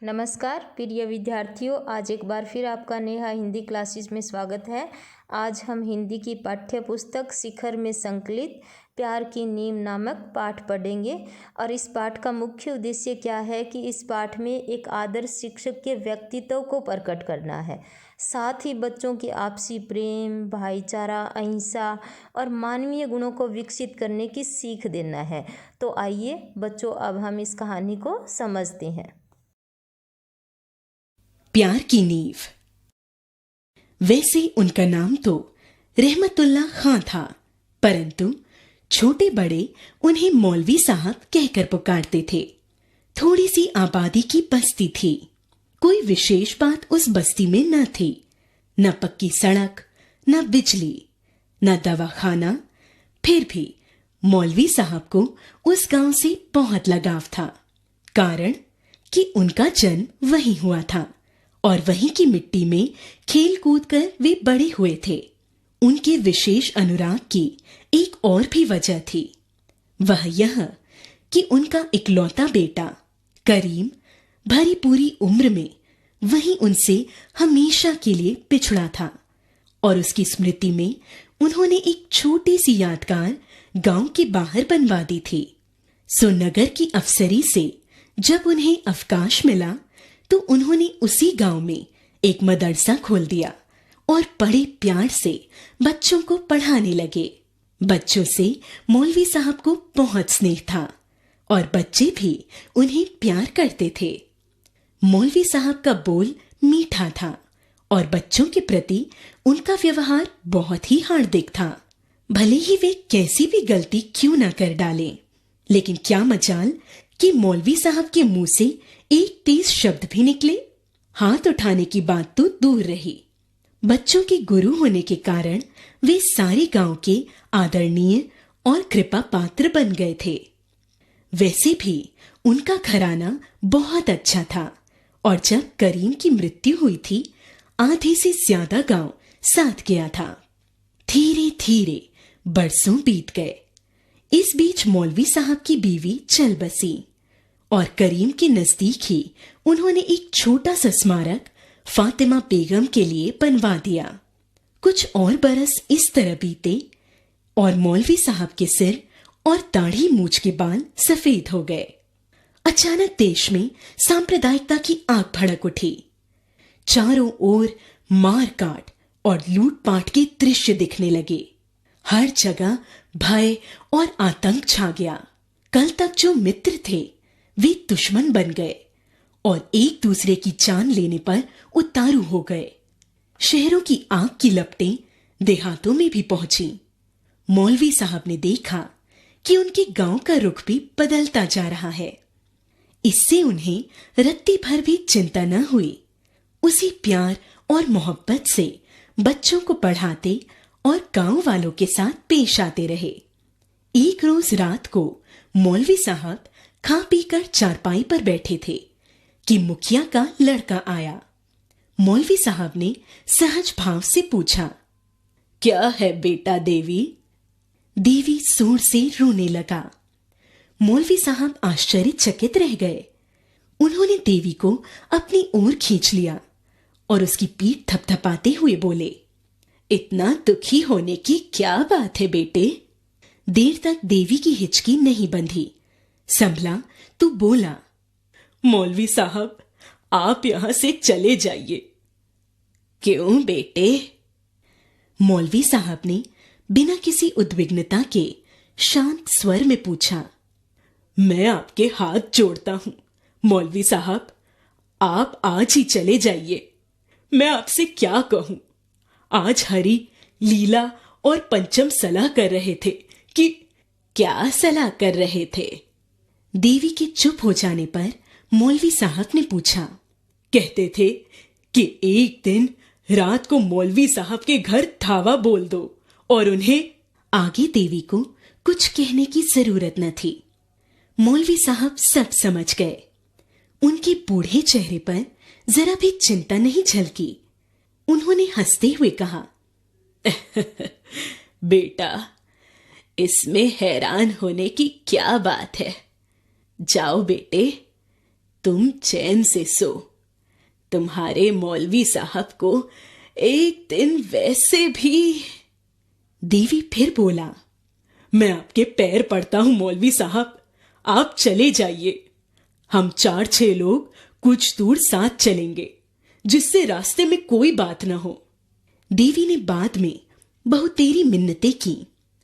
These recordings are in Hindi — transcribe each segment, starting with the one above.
नमस्कार प्रिय विद्यार्थियों, आज एक बार फिर आपका नेहा हिंदी क्लासेस में स्वागत है। आज हम हिंदी की पाठ्य पुस्तक शिखर में संकलित प्यार की नींव नामक पाठ पढ़ेंगे। और इस पाठ का मुख्य उद्देश्य क्या है कि इस पाठ में एक आदर्श शिक्षक के व्यक्तित्व को प्रकट करना है, साथ ही बच्चों की आपसी प्रेम, भाईचारा, अहिंसा और मानवीय गुणों को विकसित करने की सीख देना है। तो आइए बच्चों, अब हम इस कहानी को समझते हैं। प्यार की नींव। वैसे उनका नाम तो रहमतुल्लाह खां था, परंतु छोटे बड़े उन्हें मौलवी साहब कहकर पुकारते थे। थोड़ी सी आबादी की बस्ती थी। कोई विशेष बात उस बस्ती में न थी। न पक्की सड़क, न बिजली, न दवाखाना। फिर भी मौलवी साहब को उस गांव से बहुत लगाव था, कारण कि उनका जन्म वहीं हुआ था और वहीं की मिट्टी में खेल कूद कर वे बड़े हुए थे। उनके विशेष अनुराग की एक और भी वजह थी, वह यह कि उनका इकलौता बेटा करीम भरी पूरी उम्र में वहीं उनसे हमेशा के लिए पिछड़ा था और उसकी स्मृति में उन्होंने एक छोटी सी यादगार गांव के बाहर बनवा दी थी। सो नगर की अफसरी से जब उन्हें अवकाश मिला तो उन्होंने उसी गांव में एक मदरसा खोल दिया और बड़े प्यार से बच्चों को पढ़ाने लगे। बच्चों से मौलवी साहब को बहुत स्नेह था और बच्चे भी उन्हें प्यार करते थे। मौलवी साहब का बोल मीठा था और बच्चों के प्रति उनका व्यवहार बहुत ही हार्दिक था। भले ही वे कैसी भी गलती क्यों न कर डालें, लेकिन क्या मजाल कि मौलवी साहब के मुंह से एक तेज शब्द भी निकले। हाथ उठाने की बात तो दूर रही, बच्चों के गुरु होने के कारण वे सारे गांव के आदरणीय और कृपा पात्र बन गए थे। वैसे भी उनका घराना बहुत अच्छा था और जब करीम की मृत्यु हुई थी, आधे से ज्यादा गांव साथ गया था। धीरे धीरे बरसों बीत गए। इस बीच मौलवी साहब की बीवी चल बसी और करीम के नजदीक ही उन्होंने एक छोटा सा स्मारक फातिमा बेगम के लिए बनवा दिया। कुछ और बरस इस तरह बीते और मौलवी साहब के सिर और दाढ़ी मूछ के बाल सफेद हो गए। अचानक देश में सांप्रदायिकता की आग भड़क उठी। चारों ओर मार काट और लूटपाट के दृश्य दिखने लगे। हर जगह भय और आतंक छा गया। कल तक जो मित्र थे वे दुश्मन बन गए और एक दूसरे की जान लेने पर उतारू हो गए। शहरों की आग की लपटें देहातों में भी पहुंची। मौलवी साहब ने देखा कि उनके गांव का रुख भी बदलता जा रहा है। इससे उन्हें रत्ती भर भी चिंता न हुई। उसी प्यार और मोहब्बत से बच्चों को पढ़ाते और गांव वालों के साथ पेश आते रहे। एक रोज रात को मौलवी साहब खा पीकर चारपाई पर बैठे थे कि मुखिया का लड़का आया। मौलवी साहब ने सहज भाव से पूछा, क्या है बेटा देवी? देवी जोर से रोने लगा। मौलवी साहब आश्चर्यचकित रह गए। उन्होंने देवी को अपनी ओर खींच लिया और उसकी पीठ थपथपाते हुए बोले, इतना दुखी होने की क्या बात है बेटे? देर तक देवी की हिचकी नहीं बंधी। संभला तो बोला, मौलवी साहब आप यहां से चले जाइए। क्यों बेटे? मौलवी साहब ने बिना किसी उद्विग्नता के शांत स्वर में पूछा। मैं आपके हाथ जोड़ता हूं मौलवी साहब, आप आज ही चले जाइए। मैं आपसे क्या कहूं? आज हरी, लीला और पंचम सलाह कर रहे थे कि क्या सलाह कर रहे थे? देवी के चुप हो जाने पर मौलवी साहब ने पूछा। कहते थे कि एक दिन रात को मौलवी साहब के घर धावा बोल दो और उन्हें। आगे देवी को कुछ कहने की जरूरत न थी। मौलवी साहब सब समझ गए। उनके बूढ़े चेहरे पर जरा भी चिंता नहीं झलकी। उन्होंने हंसते हुए कहा, बेटा इसमें हैरान होने की क्या बात है? जाओ बेटे, तुम चैन से सो। तुम्हारे मौलवी साहब को एक दिन वैसे भी। देवी फिर बोला, मैं आपके पैर पड़ता हूं मौलवी साहब, आप चले जाइए। हम 4-6 लोग कुछ दूर साथ चलेंगे, जिससे रास्ते में कोई बात न हो। देवी ने बाद में बहुत तेरी मिन्नतें की,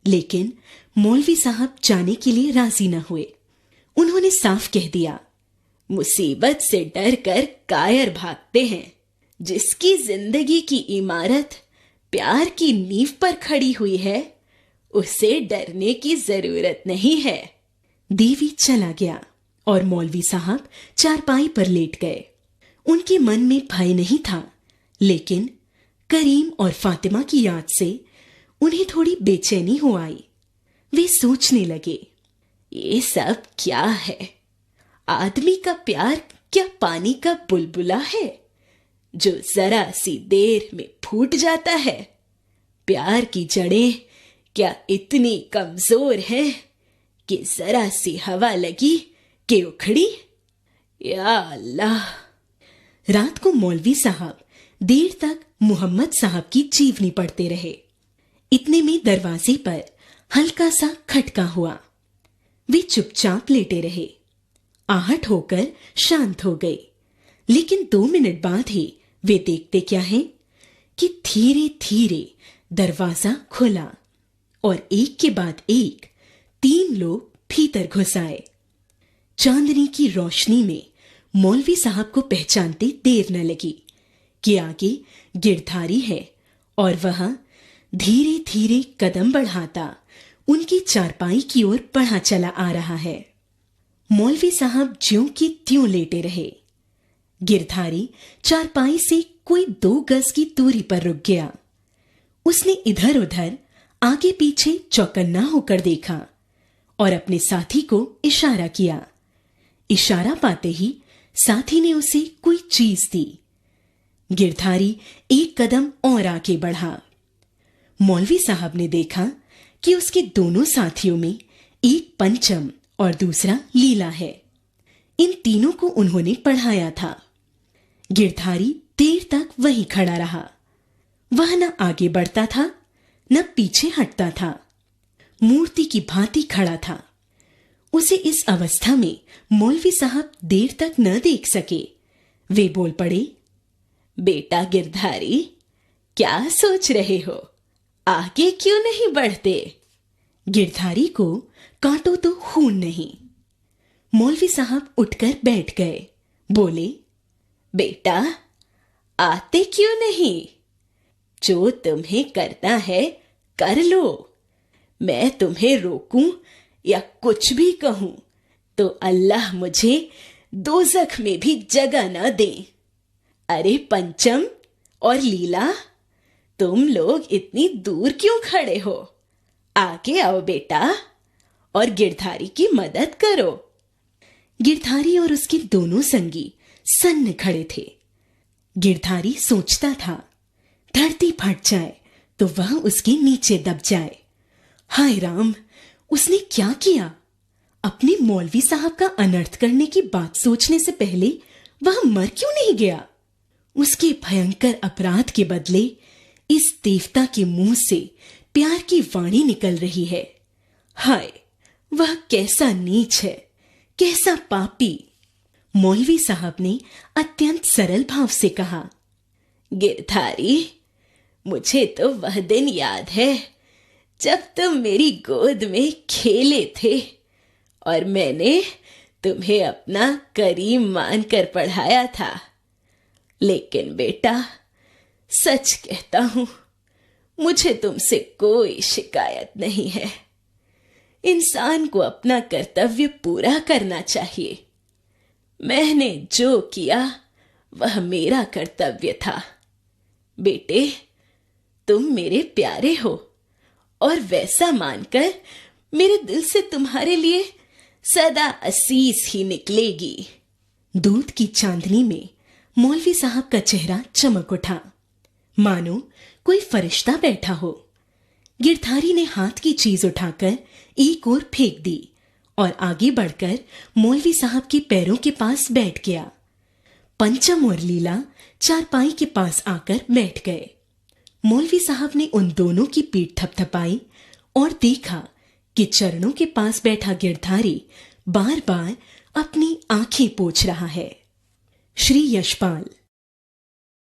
लेकिन मौलवी साहब जाने के लिए राजी न हुए। उन्होंने साफ कह दिया, मुसीबत से डर कर कायर भागते हैं। जिसकी जिंदगी की इमारत प्यार की नींव पर खड़ी हुई है, उसे डरने की जरूरत नहीं है। देवी चला गया और मौलवी साहब चारपाई पर लेट गए। उनके मन में भय नहीं था, लेकिन करीम और फातिमा की याद से उन्हें थोड़ी बेचैनी हो आई। वे सोचने लगे, ये सब क्या है? आदमी का प्यार क्या पानी का बुलबुला है जो जरा सी देर में फूट जाता है? प्यार की जड़ें क्या इतनी कमजोर हैं कि जरा सी हवा लगी कि उखड़ी? या अल्लाह। रात को मौलवी साहब देर तक मोहम्मद साहब की जीवनी पढ़ते रहे। इतने में दरवाजे पर हल्का सा खटका हुआ। वे चुपचाप लेटे रहे। आहट होकर शांत हो गई, लेकिन 2 मिनट बाद ही वे देखते क्या है कि धीरे धीरे दरवाजा खुला और एक के बाद एक 3 लोग भीतर घुस आए। चांदनी की रोशनी में मौलवी साहब को पहचानते देर न लगी कि आगे गिरधारी है और वह धीरे धीरे कदम बढ़ाता उनकी चारपाई की ओर बढ़ा चला आ रहा है। मौलवी साहब ज्यों की त्यों लेटे रहे। गिरधारी चारपाई से कोई 2 गज की दूरी पर रुक गया। उसने इधर उधर आगे पीछे चौकन्ना होकर देखा और अपने साथी को इशारा किया। इशारा पाते ही साथी ने उसे कोई चीज दी। गिरधारी एक कदम और आगे बढ़ा। मौलवी साहब ने देखा कि उसके दोनों साथियों में एक पंचम और दूसरा लीला है। इन तीनों को उन्होंने पढ़ाया था। गिरधारी देर तक वहीं खड़ा रहा। वह न आगे बढ़ता था न पीछे हटता था, मूर्ति की भांति खड़ा था। उसे इस अवस्था में मौलवी साहब देर तक न देख सके। वे बोल पड़े, बेटा गिरधारी, क्या सोच रहे हो? आगे क्यों नहीं बढ़ते? गिरधारी को काटो तो खून नहीं। मौलवी साहब उठकर बैठ गए। बोले, बेटा आते क्यों नहीं? जो तुम्हें करना है कर लो। मैं तुम्हें रोकूं या कुछ भी कहूं तो अल्लाह मुझे दोज़ख में भी जगह न दे। अरे पंचम और लीला, तुम लोग इतनी दूर क्यों खड़े हो? आगे आओ बेटा और गिरधारी की मदद करो। गिरधारी और उसके दोनों संगी सन्न खड़े थे। गिरधारी सोचता था, धरती फट जाए तो वह उसके नीचे दब जाए। हाय राम, उसने क्या किया? अपने मौलवी साहब का अनर्थ करने की बात सोचने से पहले वह मर क्यों नहीं गया? उसके भयंकर अपराध के बदले इस देवता के मुंह से प्यार की वाणी निकल रही है। हाय, वह कैसा नीच है, कैसा पापी। मौलवी साहब ने अत्यंत सरल भाव से कहा, गिरधारी, मुझे तो वह दिन याद है जब तुम मेरी गोद में खेले थे और मैंने तुम्हें अपना करीम मानकर पढ़ाया था। लेकिन बेटा, सच कहता हूं, मुझे तुमसे कोई शिकायत नहीं है। इंसान को अपना कर्तव्य पूरा करना चाहिए। मैंने जो किया वह मेरा कर्तव्य था। बेटे, तुम मेरे प्यारे हो और वैसा मानकर मेरे दिल से तुम्हारे लिए सदा असीस ही निकलेगी। दूध की चांदनी में मौलवी साहब का चेहरा चमक उठा, मानो कोई फरिश्ता बैठा हो। गिरधारी ने हाथ की चीज उठाकर एक ओर फेंक दी और आगे बढ़कर मौलवी साहब के पैरों के पास बैठ गया। पंचम और लीला चारपाई के पास आकर बैठ गए। मौलवी साहब ने उन दोनों की पीठ थपथपाई और देखा कि चरणों के पास बैठा गिरधारी बार बार अपनी आंखें पोंछ रहा है। श्री यशपाल।